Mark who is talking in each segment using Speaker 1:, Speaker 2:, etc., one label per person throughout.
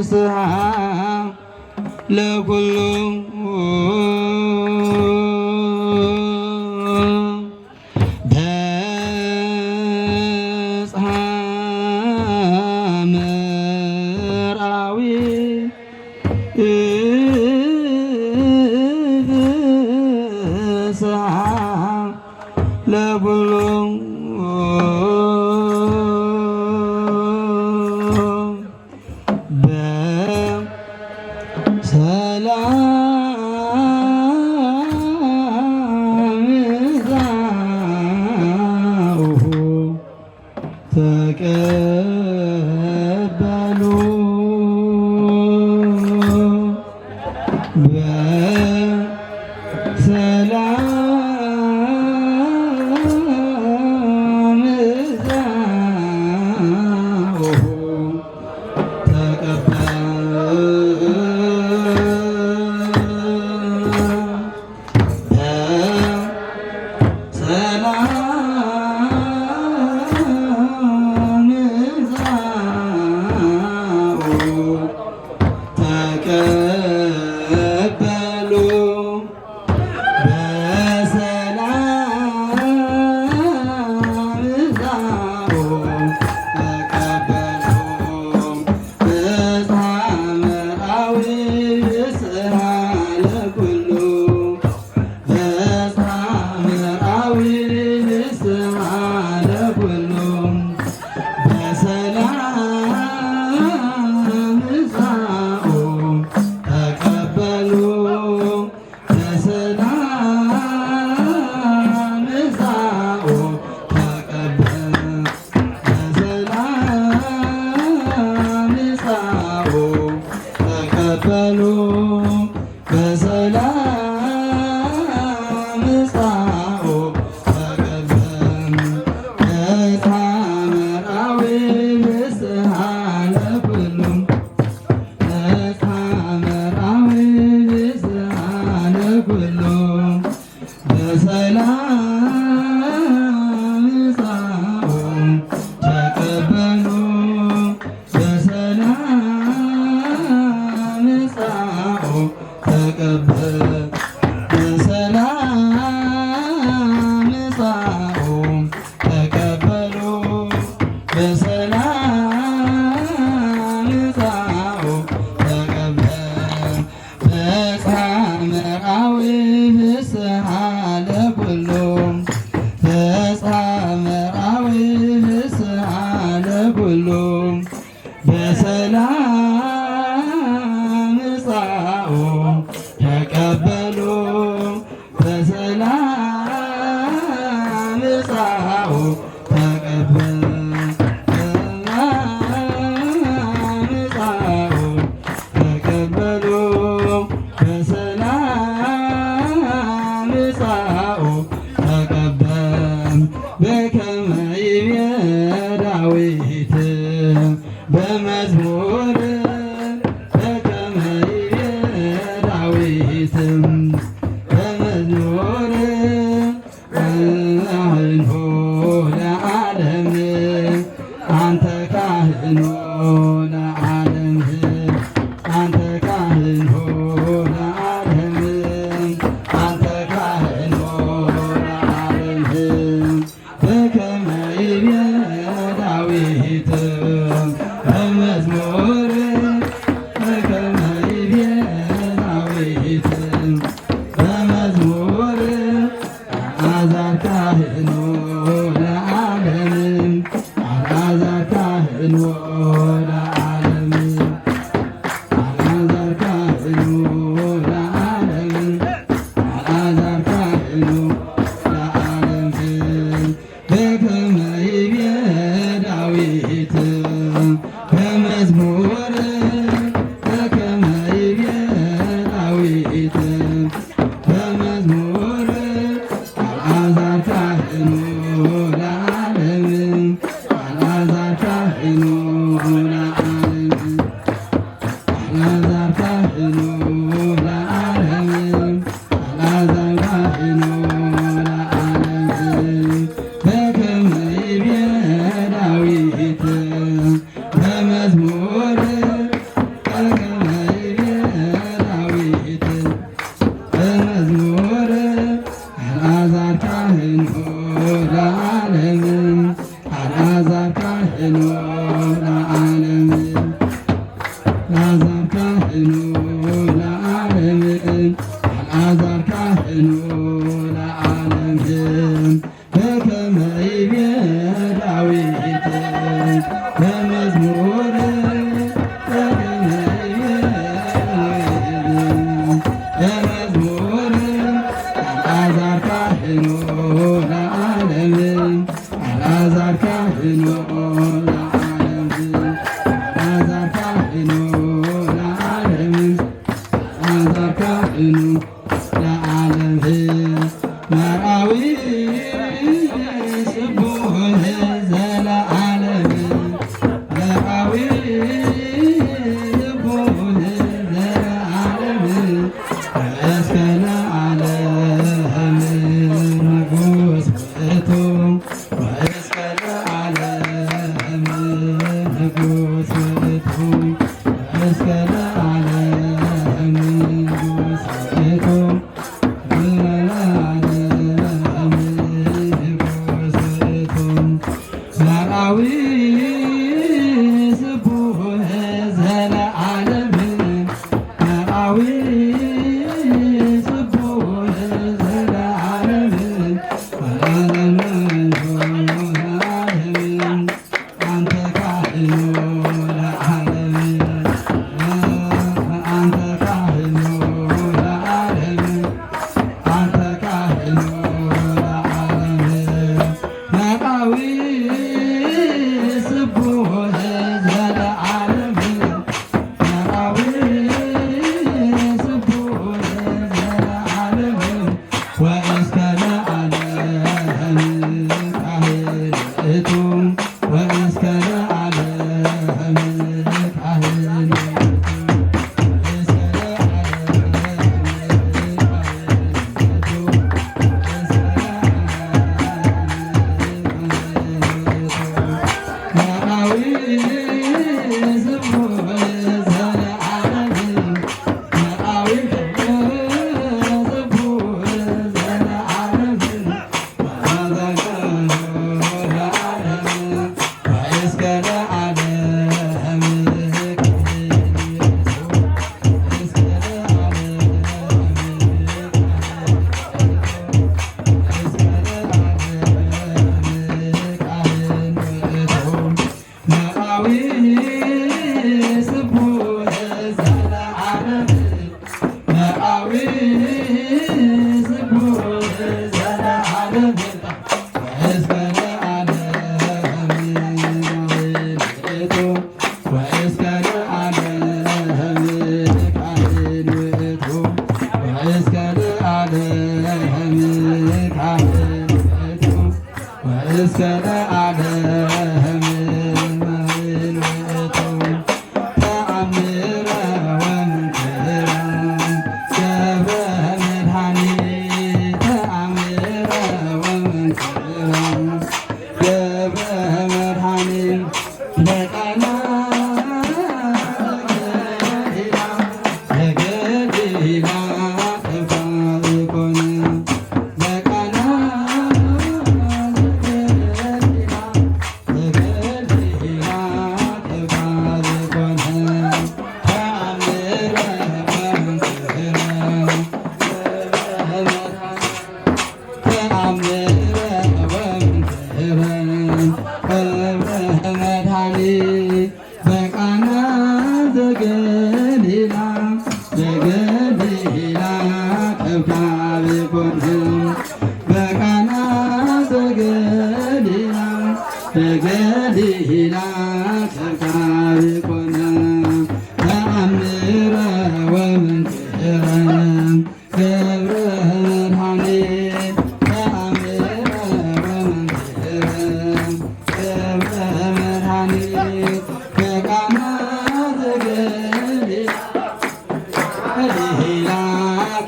Speaker 1: ንስሐ ለኩሉ በጽሐ ምርአዊ ንስሐ ለኩሉ ተቀበሉ በሰላም በሰላም ጻኡ ተቀበሉ በሰላም ጻኡ ተቀበሉ በሰላም ጻኡ ተቀበሉ በከመ ይቤ ዳዊት በመዝሙር በከመ ይቤ ዳዊት በመዝሙር ካህኑ ለዓለም አንተ ካህኑ ለዓለም አንተ ካህኑ ለዓለም አንተ ካህኑ ለዓለም በከመ ይቤ ዳዊት በመዝሙር በከመ ይቤ ዳዊት በመዝሙር አልዓዛር ካህኑ ለዓለም አልዓዛር ካህኑ ለዓለም አልዓዛር ካህኑ ለዓለም አልዓዛር ካህኑ ለዓለም በከመ ይቤ ዳዊት በመዝሙር በከመ ይቤ ዳዊት በመዝሙር አልዓዛር ካህኑ ለዓለም አልዓዛር ካህኑ ለዓለም አልዓዛር ካህኑ ለዓለም አልዓዛር ካህኑ ለዓለም በከመ ይቤ ዳዊት በመዝሙር ንጉሥ ውእቱ እስከ ለዓለም ንጉሥ ውእቱ ለዓለም ንጉሥ ውእቱ መርዓዊ ስቡሕ ዘለዓለም መርዓዊ ስቡሕ ዘለዓለም አንተ ካህኑ ለዓለም አንተ ካህኑ ለዓለም አንተ ካህኑ ለዓለም መርዓዊ ስቡሕ ዘለዓለም መርዓዊ ስቡሕ ዘለዓለም ወእስከ ለዓለም ካህን ውእቱ ወእስከ ለዓለም ካህን እስከ ለዓለም ውእቱ ተአምረ ወመንክረ ገብረ መድኃኒት ተአምረ ወመንክረ ገብረ መድኃኒት በቃና ዘገሊላ ተባረኮነ በቃና በቃና ዘገሊላ ዘገሊላ ከብካብ ኮንህም በቃና ዘገሊላ ዘገሊላ ከብካብ ኮነ ተአምረ ወመንክረ ገብረ መድኃኒት ተአምረ ወመንክረ ገብረ መድኃኒት በቃና ዘገሊላ ሌላ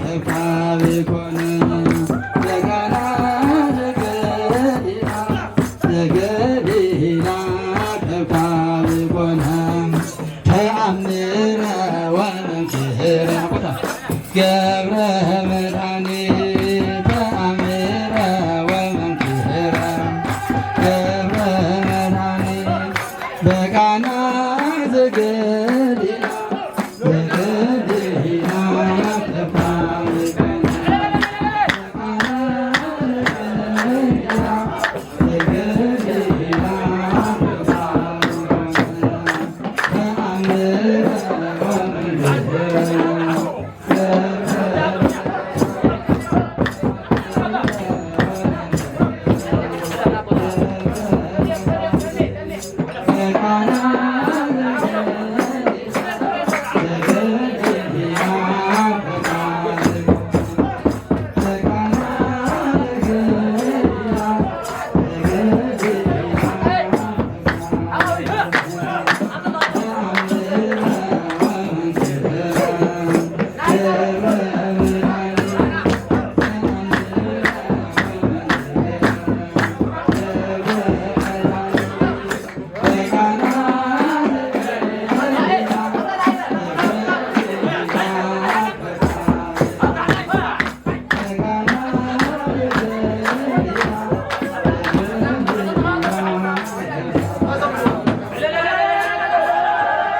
Speaker 1: ከብካብ ኮነ በቃና ዘገሊላ ዘገሊላ ከብካብ ኮነ ተአምረ ወመንክረ ገብረ መድኃኒት ተአምረ ወመንክረ ገብረ መድኃኒት በቃና ዘገሊላ